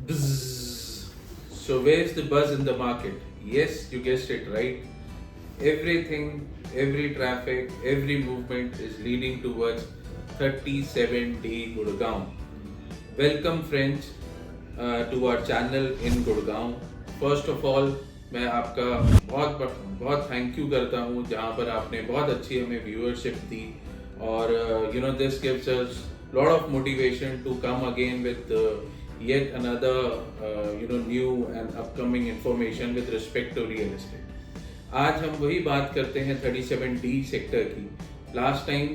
Bzzz. So where's the buzz in the market? Yes, you guessed it right. Everything, every traffic, every movement is leading towards 37D Gurgaon. Welcome friends to our channel in Gurgaon. First of all, मैं आपका बहुत बहुत thank you करता हूँ जहाँ पर आपने बहुत अच्छी हमें व्यूअरशिप दी और this gives us lot of motivation to come again with yet another new and upcoming information with respect to real estate. आज हम वही बात करते हैं 37D सेक्टर की. लास्ट टाइम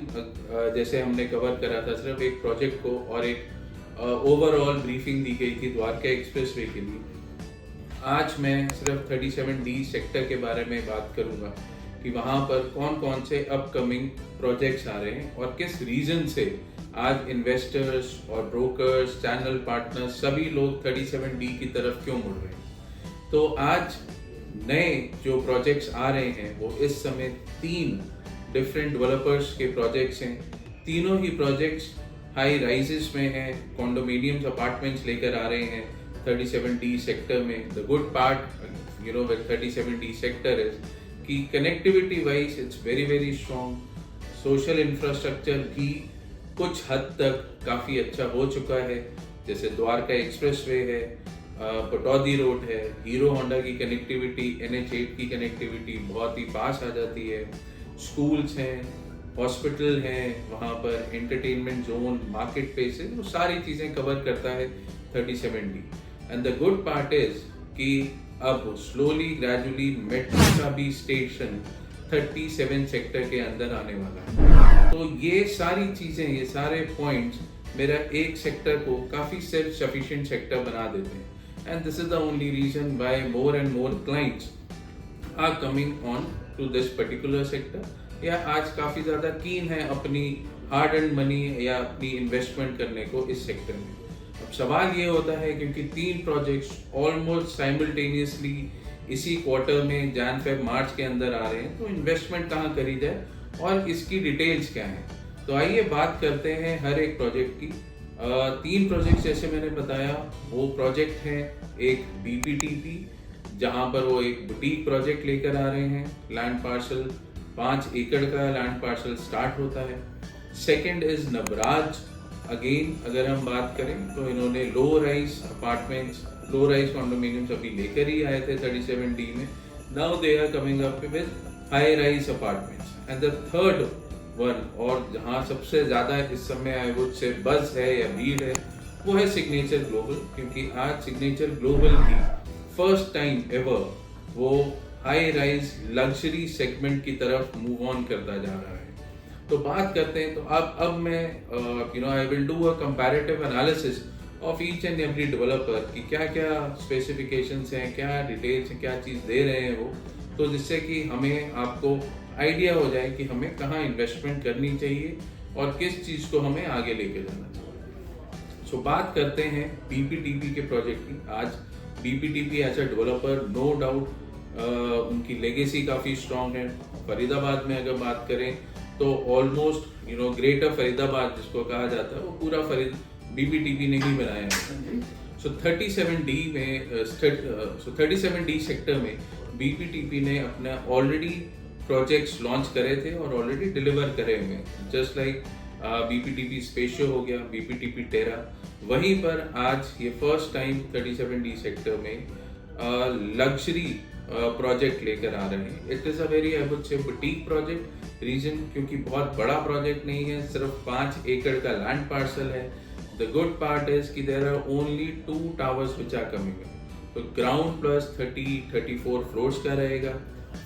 जैसे हमने कवर करा था सिर्फ एक प्रोजेक्ट को और एक ओवरऑल ब्रीफिंग दी गई थी द्वारका एक्सप्रेसवे के लिए. आज मैं सिर्फ 37D सेक्टर के बारे में बात करूंगा कि वहाँ पर कौन कौन से अपकमिंग प्रोजेक्ट्स आ रहे हैं और किस रीजन से आज इन्वेस्टर्स और ब्रोकर्स, चैनल पार्टनर्स सभी लोग 37D की तरफ क्यों मुड़ रहे हैं. तो आज नए जो प्रोजेक्ट्स आ रहे हैं वो इस समय 3 डिफरेंट डेवलपर्स के प्रोजेक्ट्स हैं. तीनों ही प्रोजेक्ट्स हाई राइजेस में हैं, कॉन्डोमिनियम्स अपार्टमेंट्स लेकर आ रहे हैं 37D सेक्टर में. The good part with 37D sector is कि connectivity wise it's very very strong. Social infrastructure भी कुछ हद तक काफ़ी अच्छा हो चुका है. जैसे द्वारका एक्सप्रेसवे है, पटौदी रोड है, हीरो होंडा की कनेक्टिविटी, NH8 की कनेक्टिविटी बहुत ही पास आ जाती है. स्कूल्स हैं, हॉस्पिटल हैं, वहाँ पर एंटरटेनमेंट जोन, मार्केट प्लेसेस, वो सारी चीज़ें कवर करता है 37D. And the good part is कि अब स्लोली ग्रेजुअली मेट्रो का भी स्टेशन 37 सेक्टर के अंदर आने वाला है. तो ये सारी चीज़ें, ये सारे पॉइंट्स मेरा एक सेक्टर को काफ़ी सेल्फ सफिशिएंट सेक्टर बना देते हैं. And this is the only reason why more and more clients are coming on to this particular sector, या आज काफ़ी ज़्यादा कीन है अपनी हार्ड एंड मनी या अपनी इन्वेस्टमेंट करने को इस सेक्टर में. अब सवाल ये होता है क्योंकि 3 प्रोजेक्ट्स ऑलमोस्ट साइमल्टेनियसली इसी क्वार्टर में Jan-Feb मार्च के अंदर आ रहे हैं, तो इन्वेस्टमेंट कहाँ करी जाए और इसकी डिटेल्स क्या हैं. तो आइए बात करते हैं हर एक प्रोजेक्ट की. 3 प्रोजेक्ट जैसे मैंने बताया वो प्रोजेक्ट हैं. एक BPTP जहाँ पर वो एक बुटीक प्रोजेक्ट लेकर आ रहे हैं. लैंड पार्सल 5 एकड़ का लैंड पार्सल स्टार्ट होता है. Second is Navraj. अगेन अगर हम बात करें तो इन्होंने low rise apartments, low rise condominiums अभी लेकर ही आए थे 37D में. Now they are coming up with high rise apartments. And the third one, और जहाँ सबसे ज़्यादा इस समय आई वुड से बज़ है या भीड़ है, वो है सिग्नेचर ग्लोबल. क्योंकि आज सिग्नेचर ग्लोबल भी फर्स्ट टाइम एवर वो हाई राइज लग्जरी सेगमेंट की तरफ मूव ऑन करता जा रहा है. तो बात करते हैं. तो अब मैं I will do a comparative analysis of each and every developer कि क्या क्या स्पेसिफिकेशंस हैं, क्या डिटेल्स हैं, क्या चीज़ दे रहे हैं वो, तो जिससे कि हमें आपको आइडिया हो जाए कि हमें कहाँ इन्वेस्टमेंट करनी चाहिए और किस चीज़ को हमें आगे लेके जाना चाहिए. सो बात करते हैं BPTP के प्रोजेक्ट की. आज BPTP as a developer no doubt उनकी लेगेसी काफ़ी स्ट्रॉन्ग है. फरीदाबाद में अगर बात करें तो ऑलमोस्ट ग्रेटर फरीदाबाद जिसको कहा जाता है वो पूरा BPTP ने ही बनाया है. सो 37D में 37D सेक्टर में BPTP ने अपना ऑलरेडी प्रोजेक्ट्स लॉन्च करे थे और ऑलरेडी डिलीवर करे हुए हैं. जस्ट लाइक BPTP स्पेशियो हो गया, BPTP टेरा. वहीं पर आज ये फर्स्ट टाइम 37D सेक्टर में लग्जरी प्रोजेक्ट लेकर आ रहे हैं. It is a very I would say boutique project. Reason क्योंकि बहुत बड़ा प्रोजेक्ट नहीं है, सिर्फ 5 एकड़ का लैंड पार्सल है. द गुड पार्ट इज कि there are only 2 towers which are coming. तो ग्राउंड प्लस 34 फ्लोर्स का रहेगा.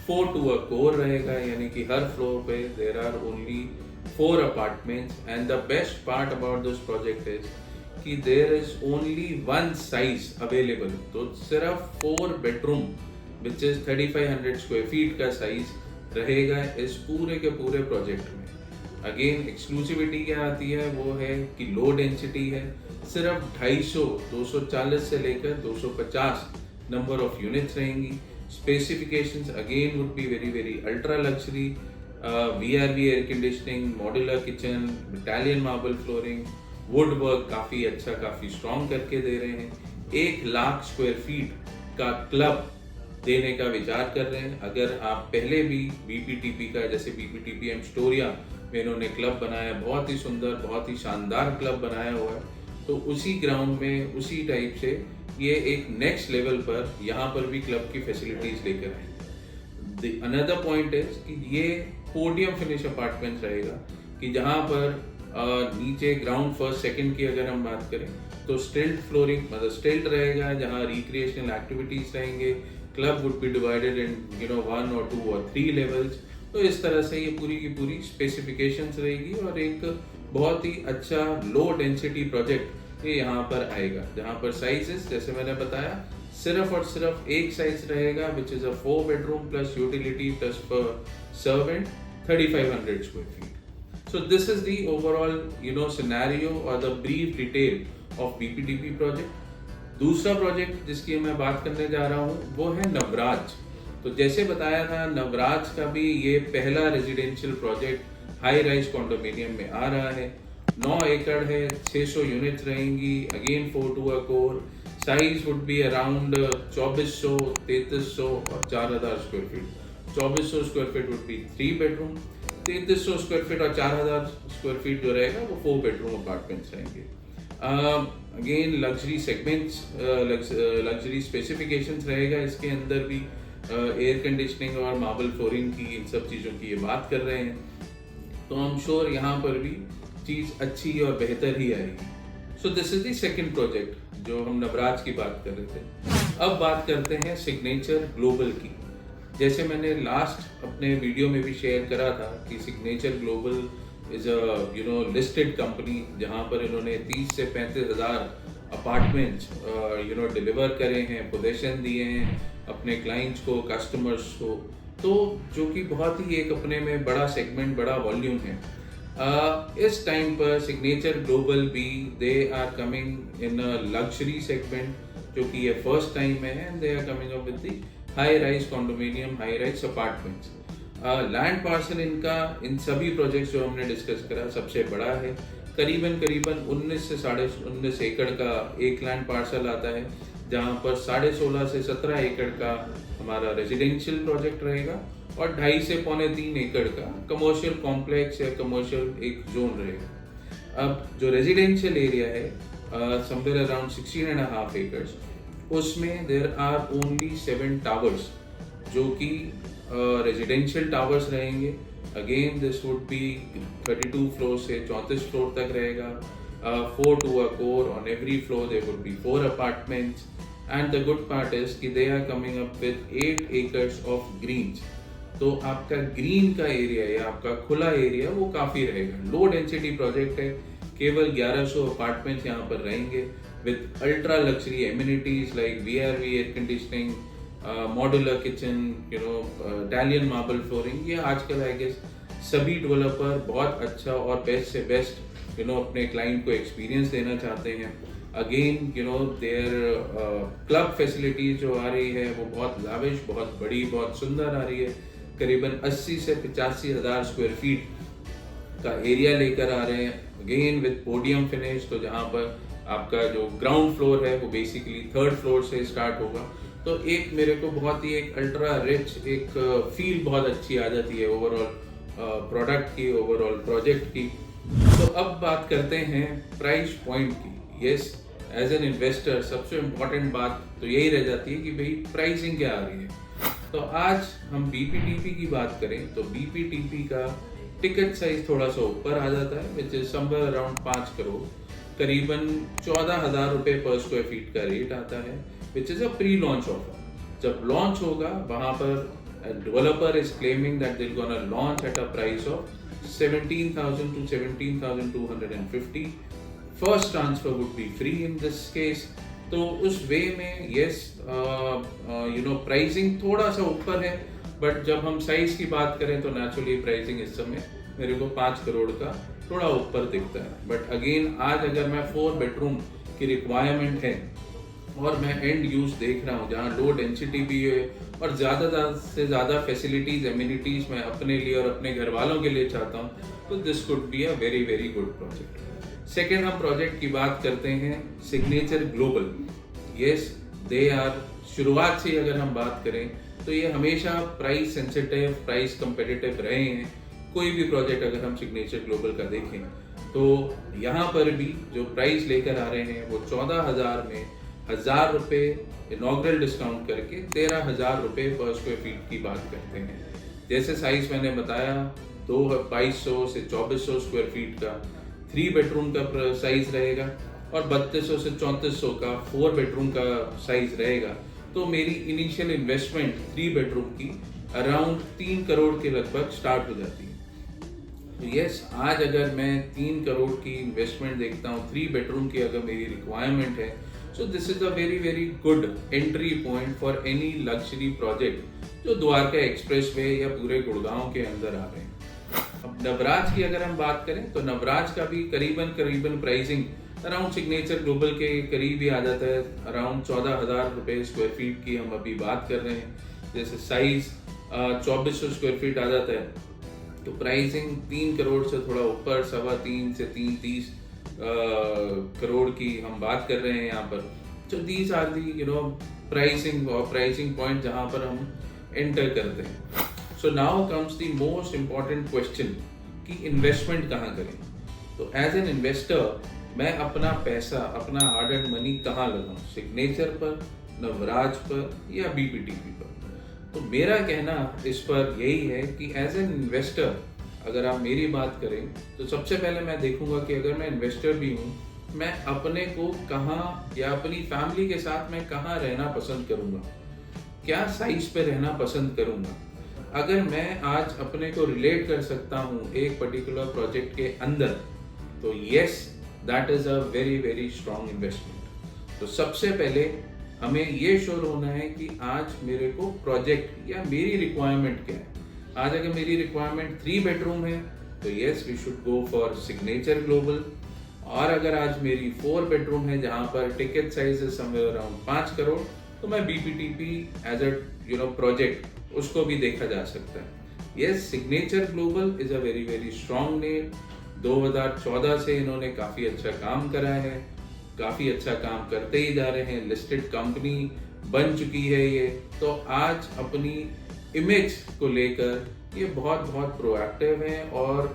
4 to a core रहेगा, यानी कि हर फ्लोर पे there are only 4 apartments. And the best part about this project is कि there is only 1 size available. तो सिर्फ 4 bedroom which is 3500 square feet का साइज रहेगा इस पूरे के पूरे प्रोजेक्ट में. अगेन एक्सक्लूसिविटी क्या आती है वो है कि लो डेंसिटी है. सिर्फ 240 से लेकर 250 नंबर ऑफ यूनिट्स रहेंगी. Specifications again would be very very ultra luxury. VRV air conditioning, modular kitchen, Italian marble flooring, would work काफ़ी अच्छा, काफ़ी स्ट्रॉन्ग करके दे रहे हैं. 1 लाख स्क्वायर फीट का क्लब देने का विचार कर रहे हैं। अगर आप पहले भी बीपीटीपी का, जैसे बीपीटीपी एस्टोरिया में इन्होंने क्लब बनाया, बहुत ही सुंदर, बहुत ही शानदार क्लब बनाया हुआ है, तो उसी ग्राउंड में उसी टाइप से ये एक नेक्स्ट लेवल पर यहाँ पर भी क्लब की फैसिलिटीज लेकर आएंगे। अनदर पॉइंट इज कि ये पोडियम फिनिश अपार्टमेंट्स रहेगा, कि जहाँ पर नीचे ग्राउंड फर्स्ट सेकंड की अगर हम बात करें तो स्टिल्ट फ्लोरिंग, मतलब स्टिल्ट रहेगा, जहाँ रिक्रिएशनल एक्टिविटीज रहेंगे। Club would be divided in 1 or 2 or 3 levels. तो इस तरह से ये पूरी की पूरी स्पेसिफिकेशंस रहेगी और एक बहुत ही अच्छा लो डेंसिटी प्रोजेक्ट ये यहाँ पर आएगा, जहाँ पर साइजेस जैसे मैंने बताया सिर्फ और सिर्फ एक साइज रहेगा, which is a 4 bedroom plus utility plus servant 3500 square feet. So this is the overall scenario or the brief detail of BPTP project। दूसरा प्रोजेक्ट जिसकी मैं बात करने जा रहा हूँ वो है नवराज। तो जैसे बताया था, नवराज का भी ये पहला residential project high rise condominium में आ रहा है। 9 एकड़ है, 600 यूनिट्स रहेंगी, again 4 to a core, size would be around 2400, 3300 और 4000 square feet. 2400 square feet would be 3 bedroom, 3300 square feet और 4000 स्क्वायर फीट जो रहेगा वो 4 bedroom अपार्टमेंट्स रहेंगे। Again luxury segments, luxury specifications रहेगा इसके अंदर भी। एयर कंडीशनिंग और मार्बल फ्लोरिंग की, इन सब चीज़ों की ये बात कर रहे हैं, तो आई एम श्योर यहाँ पर भी चीज़ अच्छी और बेहतर ही आएगी। So this is the second project जो हम नवराज की बात कर रहे थे। अब बात करते हैं सिग्नेचर ग्लोबल की। जैसे मैंने लास्ट अपने वीडियो में भी शेयर करा था कि signature global is a listed company, जहां पर इन्होंने 30 से 35 हज़ार अपार्टमेंट्स डिलीवर करे हैं, पोजेशन दिए हैं अपने क्लाइंट्स को, कस्टमर्स को, तो जो कि बहुत ही एक अपने में बड़ा सेगमेंट, बड़ा वॉल्यूम है। इस टाइम पर सिग्नेचर ग्लोबल भी they are coming in a luxury segment, जो कि ये फर्स्ट टाइम है, and they are coming up with the high rise condominium, high rise apartments. Land parcel इनका इन सभी प्रोजेक्ट्स जो हमने डिस्कस करा सबसे बड़ा है। करीबन 19 से 19.5 एकड़ का एक लैंड पार्सल आता है, जहां पर 16.5 से 17 एकड़ का हमारा रेजिडेंशियल प्रोजेक्ट रहेगा और 2.5 से 3.25 एकड़ का कमर्शियल कॉम्प्लेक्स या कमर्शियल एक जोन रहेगा। अब जो रेजिडेंशियल एरिया है समवेयर अराउंड 16.5 एकर्स, उसमें देयर आर ओनली 7 टावर्स जो कि रेजिडेंशियल टावर्स रहेंगे। Again this would be 32 floor से 34 फ्लोर तक रहेगा। 4 to a core, on every floor there would be 4 apartments, and the good part is कि they are coming up with 8 acres of greens। तो आपका green का area या आपका खुला एरिया वो काफ़ी रहेगा। लो डेंसिटी प्रोजेक्ट है, केवल 1100 अपार्टमेंट्स यहाँ पर रहेंगे with ultra luxury amenities like VRV air conditioning, modular kitchen, Italian marble flooring. ये आजकल आई गेस सभी डेवलपर बहुत अच्छा और बेस्ट से बेस्ट अपने क्लाइंट को एक्सपीरियंस देना चाहते हैं। अगेन देयर क्लब फैसिलिटीज जो आ रही है वो बहुत लाविश, बहुत बड़ी, बहुत सुंदर आ रही है। करीबन 80 से 85 हज़ार स्क्वायर फीट का एरिया लेकर आ रहे हैं, अगेन विद पोडियम फिनिश। तो जहाँ पर आपका जो ग्राउंड फ्लोर है वो बेसिकली 3rd फ्लोर से स्टार्ट होगा, तो एक मेरे को बहुत ही एक अल्ट्रा रिच एक फील बहुत अच्छी आ जाती है ओवरऑल प्रोडक्ट की, ओवरऑल प्रोजेक्ट की। तो अब बात करते हैं प्राइस पॉइंट की। यस, एज एन इन्वेस्टर सबसे इम्पोर्टेंट बात तो यही रह जाती है कि भाई प्राइसिंग क्या आ रही है। तो आज हम बीपीटीपी की बात करें तो बीपीटीपी का टिकट साइज थोड़ा सा ऊपर आ जाता है, which is somewhere around 5 crore, करीबन 14,000 रुपये पर स्क्वायर फीट का रेट आता है, which is a pre launch offer. जब लॉन्च होगा वहां पर developer is claiming that they gonna launch at a price of 17,000 to 17,250। First transfer would be free in this case. तो उस वे में यस प्राइसिंग थोड़ा सा ऊपर है, बट जब हम साइज की बात करें तो नेचुरली प्राइसिंग इस समय मेरे को 5 करोड़ का थोड़ा ऊपर दिखता है। बट अगेन आज अगर मैं 4 bedroom की रिक्वायरमेंट है और मैं एंड यूज देख रहा हूँ जहाँ लो डेंसिटी भी है और ज़्यादा से ज़्यादा फैसिलिटीज, एमिनिटीज मैं अपने लिए और अपने घर वालों के लिए चाहता हूँ, तो this could be a very very good project. Second हम प्रोजेक्ट की बात करते हैं signature global. Yes they are, शुरुआत से अगर हम बात करें तो ये हमेशा प्राइस सेंसिटिव, प्राइस कंपेटिटिव रहे हैं। कोई भी प्रोजेक्ट अगर हम सिग्नेचर ग्लोबल का देखें तो यहाँ पर भी जो प्राइस लेकर आ रहे हैं वो 14,000 में 1,000 रुपये इनॉग्रल डिस्काउंट करके 13,000 रुपये पर स्क्वायर फीट की बात करते हैं। जैसे साइज मैंने बताया 2200 से 2400 स्क्वायर फीट का 3 बेडरूम का साइज रहेगा और 3200 से 3400 का 4 बेडरूम का साइज रहेगा। तो मेरी इनिशियल इन्वेस्टमेंट 3 बेडरूम की अराउंड 3 करोड़ के लगभग स्टार्ट हो जाती है। तो यस, आज अगर मैं 3 करोड़ की इन्वेस्टमेंट देखता हूँ 3 बेडरूम की अगर मेरी रिक्वायरमेंट है, so this is a very very good entry point for any luxury project जो द्वारका एक्सप्रेस वे या पूरे गुड़गांव के अंदर आ रहे हैं। अब नवराज की अगर हम बात करें तो नवराज का भी करीबन प्राइसिंग अराउंड सिग्नेचर ग्लोबल के करीब ही आ जाता है। अराउंड 14,000 रुपये स्क्वायर फीट की हम अभी बात कर रहे हैं। जैसे साइज 2400 स्क्वायर फीट आ जाता है तो प्राइसिंग 3 करोड़ से थोड़ा ऊपर 3.25 से 3.30 करोड़ की हम बात कर रहे हैं यहाँ पर। तो these are the pricing point जहाँ पर हम एंटर करते हैं। So now comes the most important question कि इन्वेस्टमेंट कहाँ करें। तो एज एन इन्वेस्टर मैं अपना पैसा, अपना हार्ड एंड मनी कहाँ लगाऊं, सिग्नेचर पर, नवराज पर या बीपीटीपी पर। तो मेरा कहना इस पर यही है कि एज एन इन्वेस्टर अगर आप मेरी बात करें तो सबसे पहले मैं देखूंगा कि अगर मैं इन्वेस्टर भी हूँ, मैं अपने को कहाँ या अपनी फैमिली के साथ मैं कहाँ रहना पसंद करूँगा, क्या साइज पे रहना पसंद करूँगा। अगर मैं आज अपने को रिलेट कर सकता हूँ एक पर्टिकुलर प्रोजेक्ट के अंदर तो yes that is a very very strong investment. तो सबसे पहले हमें ये श्योर होना है कि आज मेरे को प्रोजेक्ट या मेरी रिक्वायरमेंट क्या है। आज अगर मेरी रिक्वायरमेंट 3 बेडरूम है तो yes we should go for signature global. और अगर आज मेरी 4 बेडरूम है जहाँ पर टिकट साइज है समवेयर अराउंड 5 करोड़ तो मैं बीपीटीपी एज अ प्रोजेक्ट उसको भी देखा जा सकता है। Yes, signature global is a very very strong name. 2014 से इन्होंने काफ़ी अच्छा काम करा है, काफ़ी अच्छा काम करते ही जा रहे हैं, लिस्टेड कंपनी बन चुकी है ये। तो आज अपनी इमेज को लेकर ये बहुत प्रोएक्टिव हैं और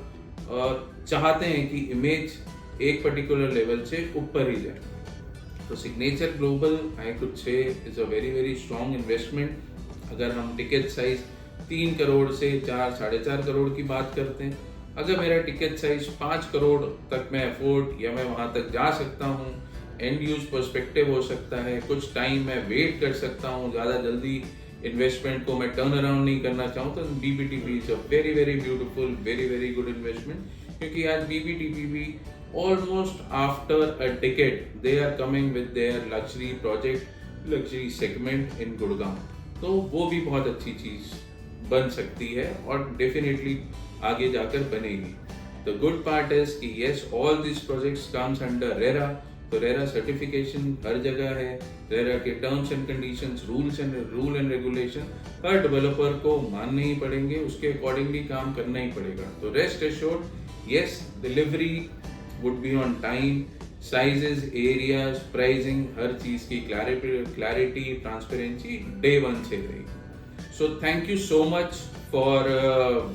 चाहते हैं कि इमेज एक पर्टिकुलर लेवल से ऊपर ही जाए। तो signature global I could say is a very very strong investment. अगर हम टिकट साइज 3 करोड़ से 4-4.5 करोड़ की बात करते हैं, अगर मेरा टिकट साइज 5 करोड़ तक मैं अफोर्ड या मैं वहाँ तक जा सकता हूँ, एंड यूज पर्सपेक्टिव हो सकता है, कुछ टाइम मैं वेट कर सकता हूँ, ज़्यादा जल्दी इन्वेस्टमेंट को मैं टर्न अराउंड नहीं करना चाहूँ, तो BPTP is a very very beautiful, very very good investment. क्योंकि आज बीपीटीपी भी almost after a decade they are coming with their luxury project, luxury segment in Gurgaon. तो वो भी बहुत अच्छी चीज़ बन सकती है और डेफिनेटली आगे जाकर बनेगी। द गुड पार्ट इज कि yes all this projects comes under RERA. तो रेरा सर्टिफिकेशन हर जगह है, रेरा के terms and conditions, rule and regulation her developer को मानने ही पड़ेंगे, उसके अकॉर्डिंगली काम करना ही पड़ेगा। तो rest assured yes delivery would be on time, sizes, areas, pricing, हर चीज़ की क्लैरिटी ट्रांसपेरेंसी डे 1 से रहेगी। So thank you so much for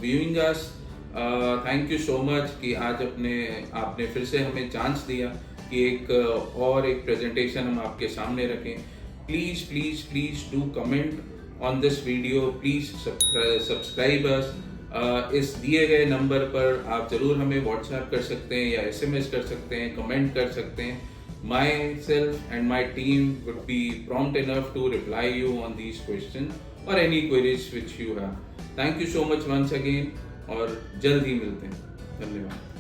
viewing us. Thank you so much कि आज आपने फिर से हमें चांस दिया कि एक प्रेजेंटेशन हम आपके सामने रखें। Please do comment on this video, please subscribe us. इस दिए गए नंबर पर आप ज़रूर हमें व्हाट्सएप कर सकते हैं या SMS कर सकते हैं, कमेंट कर सकते हैं। Myself and my team would be prompt enough to reply you on these questions or any queries which you have. Thank you so much once again और जल्द ही मिलते हैं। धन्यवाद।